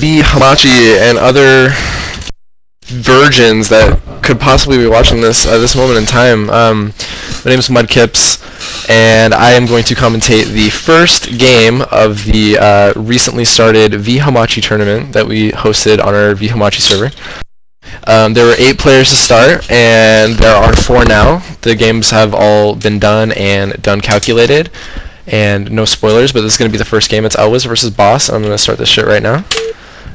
the hamachi and other virgins that could possibly be watching this at this moment in time. My name is Mudkips, and I am going to commentate the first game of the recently started vHamachi tournament that we hosted on our vHamachi server. There were 8 players to start, and there are 4 now. The games have all been done and done calculated, and no spoilers, but this is going to be the first game. It's Elwiz versus Boss. I'm going to start this shit right now.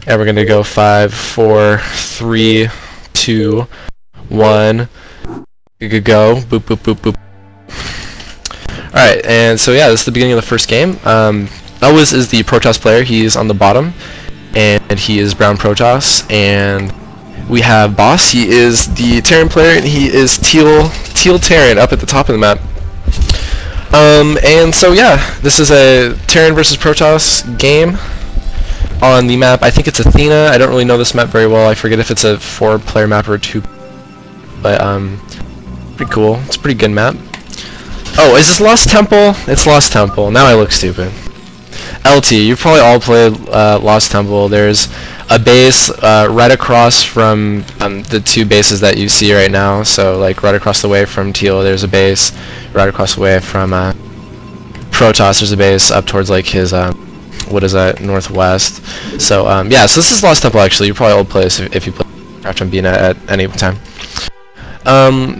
And we're going to go 5, 4, 3, 2, 1. Go. Boop, boop, boop, boop. Alright, and so yeah, this is the beginning of the first game. Elwiz is the Protoss player. He is on the bottom, and he is brown Protoss. And we have Boss. He is the Terran player, and he is teal Terran up at the top of the map. And so yeah, this is a Terran versus Protoss game on the map. I think it's Athena. I don't really know this map very well. I forget if it's a 4-player map or a 2, but pretty cool. It's a pretty good map. Oh, is this Lost Temple? It's Lost Temple. Now I look stupid. LT, you've probably all played Lost Temple. There's a base right across from the 2 bases that you see right now. So like right across the way from Teal, there's a base. Right across the way from Protoss, there's a base up towards like his what is that, northwest. So yeah, so this is Lost Temple actually. You probably all play this if you play Craft on Bina at any time.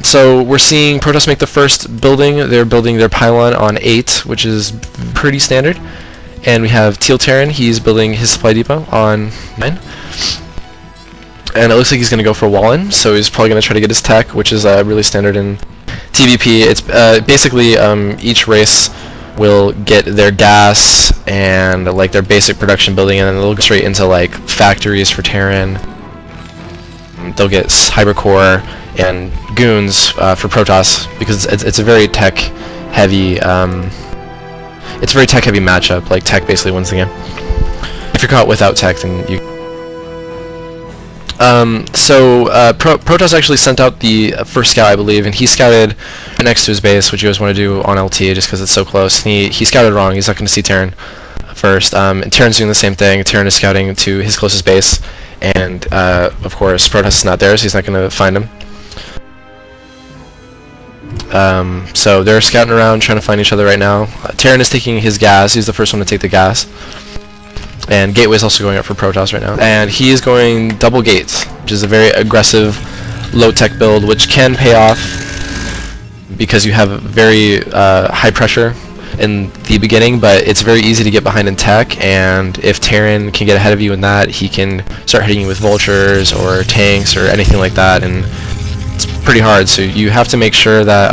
So we're seeing Protoss make the first building. They're building their pylon on 8, which is pretty standard. And we have Teal Terran. He's building his supply depot on 9. And it looks like he's going to go for Wallen, so he's probably going to try to get his tech, which is really standard in TVP. It's basically each race will get their gas and like their basic production building, and then they'll go straight into like factories for Terran. They'll get Cybercore and goons for Protoss, because it's a very tech heavy matchup. Like tech basically wins the game. If you're caught without tech, then you. Protoss actually sent out the first scout, I believe, and he scouted next to his base, which you guys want to do on LT just because it's so close. And he scouted wrong. He's not going to see Terran first. And Terran's doing the same thing. Terran is scouting to his closest base, and of course Protoss is not there, so he's not going to find him. So they're scouting around, trying to find each other right now. Terran is taking his gas. He's the first one to take the gas. And Gateway is also going up for Protoss right now. And he is going double gates, which is a very aggressive, low-tech build, which can pay off because you have very high pressure in the beginning, but it's very easy to get behind in tech, and if Terran can get ahead of you in that, he can start hitting you with vultures or tanks or anything like that, and it's pretty hard. So you have to make sure that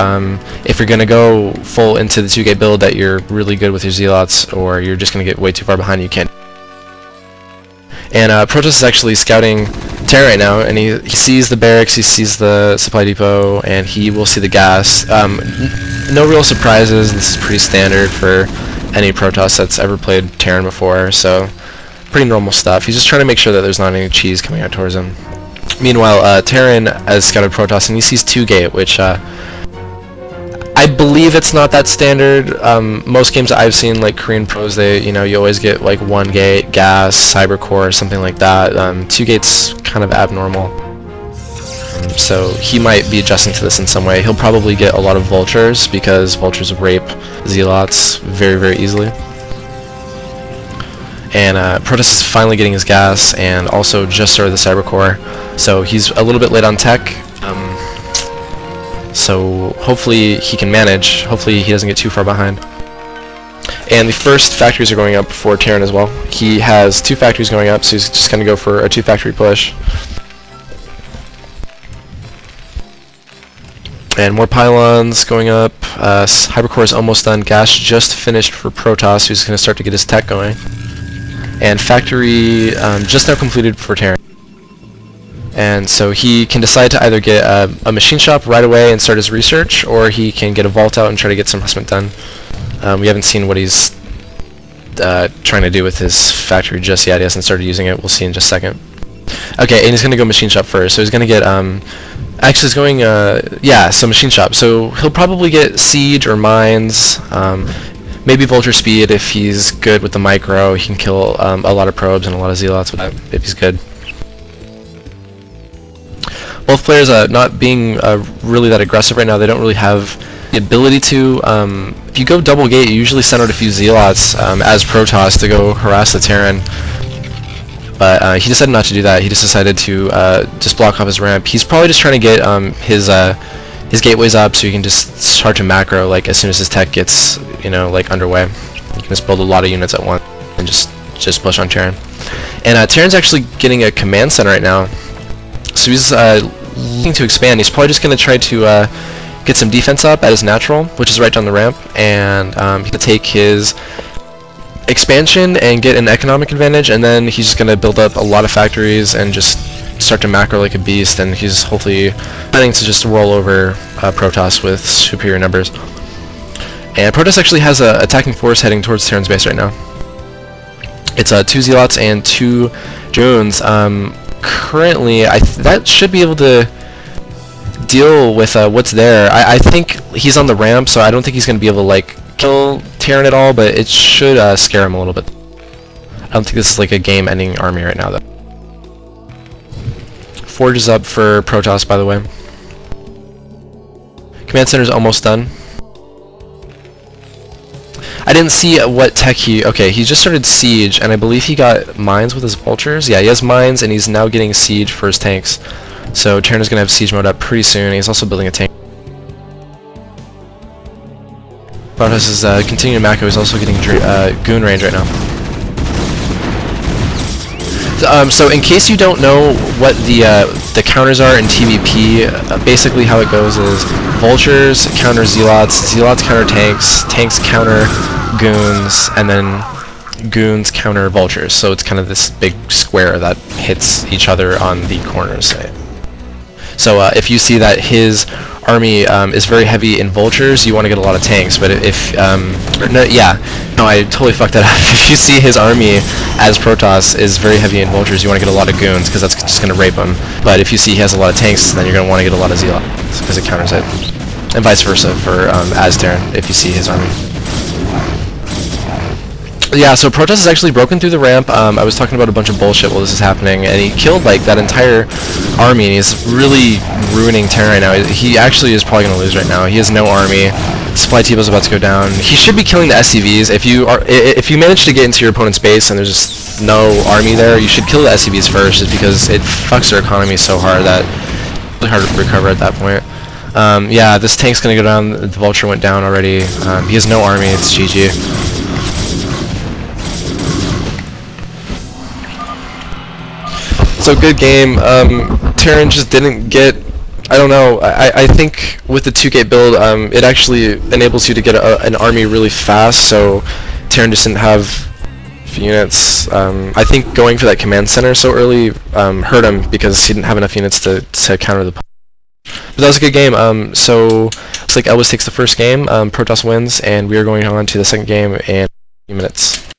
if you're going to go full into the 2-gate build, that you're really good with your zealots, or you're just going to get way too far behind and you can't. And Protoss is actually scouting Terran right now, and he sees the barracks, he sees the supply depot, and he will see the gas. No real surprises. This is pretty standard for any Protoss that's ever played Terran before, so pretty normal stuff. He's just trying to make sure that there's not any cheese coming out towards him. Meanwhile, Terran has scouted Protoss, and he sees 2-gate, which I believe it's not that standard. Most games that I've seen, like Korean pros, you always get like 1-gate, gas, cybercore, something like that. 2-gate's kind of abnormal. So he might be adjusting to this in some way. He'll probably get a lot of vultures, because vultures rape zealots very, very easily. And Protoss is finally getting his gas, and also just started the cybercore. So he's a little bit late on tech. So hopefully he can manage. Hopefully he doesn't get too far behind. And the first factories are going up for Terran as well. He has 2 factories going up, so he's just going to go for a 2-factory push. And more pylons going up. Hypercore is almost done. Gas just finished for Protoss, who's going to start to get his tech going. And factory just now completed for Terran. And so he can decide to either get a machine shop right away and start his research, or he can get a vault out and try to get some investment done. We haven't seen what he's trying to do with his factory just yet. He hasn't started using it. We'll see in just a second. Okay, and he's going to go machine shop first. So he's going to get, actually he's going, yeah, so machine shop. So he'll probably get siege or mines. Maybe Vulture Speed if he's good with the micro. He can kill a lot of probes and a lot of zealots with that if he's good. Both players not being really that aggressive right now. They don't really have the ability to. If you go double gate, you usually send out a few zealots as Protoss to go harass the Terran. But he decided not to do that. He just decided to just block off his ramp. He's probably just trying to get his gateways up so you can just start to macro like as soon as his tech gets like underway. You can just build a lot of units at once and just push on Terran. And Terran's actually getting a command center right now, so he's looking to expand. He's probably just going to try to get some defense up at his natural, which is right down the ramp, and he's going to take his expansion and get an economic advantage, and then he's just going to build up a lot of factories and just start to macro like a beast, and he's hopefully planning to just roll over Protoss with superior numbers. And Protoss actually has an attacking force heading towards Terran's base right now. It's 2 Zealots and 2 Drones. Currently, that should be able to deal with what's there. I think he's on the ramp, so I don't think he's going to be able to like kill Terran at all, but it should scare him a little bit. I don't think this is like a game-ending army right now, though. Forge is up for Protoss, by the way. Command Center is almost done. I didn't see what tech okay, he just started Siege, and I believe he got mines with his Vultures. Yeah, he has mines, and he's now getting Siege for his tanks. So Terran is going to have Siege mode up pretty soon, and he's also building a tank. Protoss is continuing to macro. He's also getting goon range right now. So in case you don't know what the counters are in TVP, basically how it goes is Vultures counter Zealots, Zealots counter tanks, tanks counter goons, and then goons counter Vultures. So it's kind of this big square that hits each other on the corners. So if you see that his army is very heavy in Vultures, you want to get a lot of tanks. But if no, I totally fucked that up. If you see his army as Protoss is very heavy in Vultures, you want to get a lot of goons because that's just going to rape him. But if you see he has a lot of tanks, then you're going to want to get a lot of Zealots because it counters it, and vice versa for Terran if you see his army. Yeah, so Protoss is actually broken through the ramp. I was talking about a bunch of bullshit while this is happening, and he killed like that entire army, and he's really ruining Terran right now. He actually is probably going to lose right now. He has no army. Supply T-Bill's about to go down. He should be killing the SCVs. If you manage to get into your opponent's base and there's just no army there, you should kill the SCVs first, just because it fucks their economy so hard that it's really hard to recover at that point. Yeah, this tank's going to go down. The Vulture went down already. He has no army. It's GG. So good game. Terran just didn't get, I don't know, I think with the 2-gate build, it actually enables you to get an army really fast, so Terran just didn't have units. I think going for that command center so early hurt him because he didn't have enough units to counter the But that was a good game. So looks like Elvis takes the first game, Protoss wins, and we are going on to the second game in a few minutes.